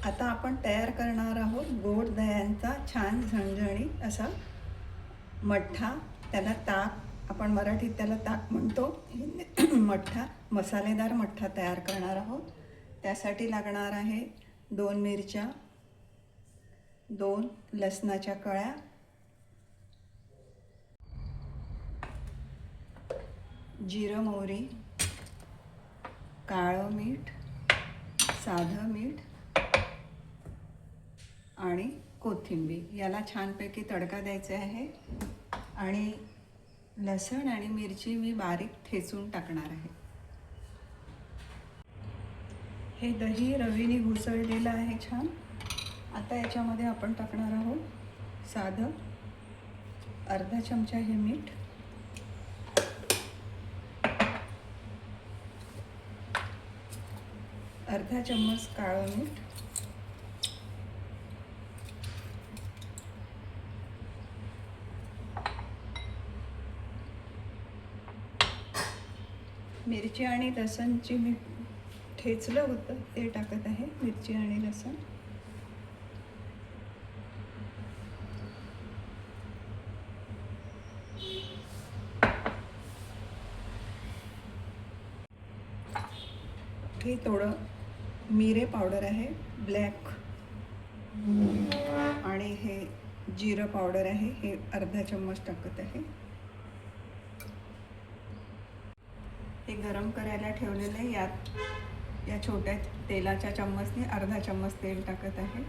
आता आपण तयार करणार आहोत गोड दह्यांचा छान झणझणीत असा मठ्ठा. त्याला ताक, आपण मराठीत त्याला ताक म्हणतो. मठ्ठा, मसालेदार मठ्ठा तयार करणार आहोत. त्यासाठी लागणार आहे 2 मिरच्या, 2 लसणाच्या कळ्या, जिरं मोहरी, काळं मीठ, साधं मीठ आणि कोथिंबीर. याला छानपैकी तडका द्यायचा आहे. आणि लसण आणि मिरची मी बारीक ठेचून टाकणार आहे. हे दही रवीने घुसळलेलं आहे छान. आता याच्यामध्ये आपण टाकणार आहोत साधं अर्धा चमचा हे मीठ, अर्धा चम्मच काळं मीठ, मिरची आणि लसणची मी ठेचलं होतं ते टाकत आहे. मिरची आणि लसण, हे थोडं मिरे पावडर आहे ब्लॅक, आणि हे जिरं पावडर आहे, हे अर्धा चम्मच टाकत आहे. हे गरम करायला ठेवलेले या छोट्या तेलाच्या चम्मचने अर्धा चम्मच तेल टाकत आहे.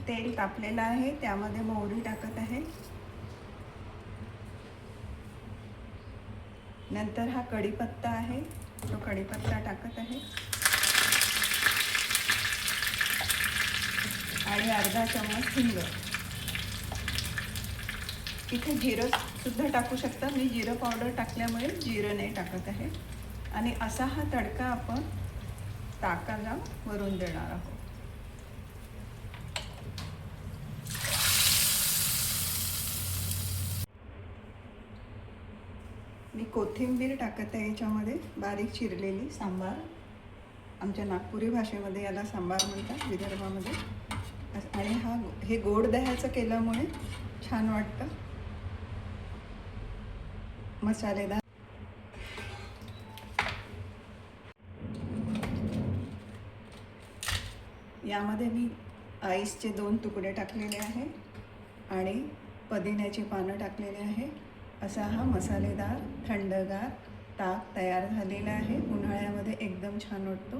तेल तापलेलं आहे, त्यामध्ये मोहरी टाकत आहे. नंतर हा कढीपत्ता आहे, तो कढीपत्ता टाकत आहे. आणि अर्धा चम्मच हिंग. इथे जिरं सुद्धा टाकू शकता, मी जिरं पावडर टाकल्यामुळे जिरं नाही टाकत आहे. आणि असा हा तडका आपण ताकाला वरून देणार आहोत. मी कोथिंबीर टाकत आहे याच्यामध्ये, बारीक चिरलेली. सांबार, आमच्या नागपुरी भाषेमध्ये याला सांबार म्हणतात, विदर्भामध्ये. आणि हे गोड दह्याचं केल्यामुळे छान वाटतं, मसालेदार. यामध्ये मी आईसचे 2 तुकडे टाकलेले आहे आणि पुदिन्याची पानं टाकलेली आहे. असा हा मसालेदार थंडगार ताक तयार झालेला आहे. उन्हाळ्यामध्ये एकदम छान वाटतो.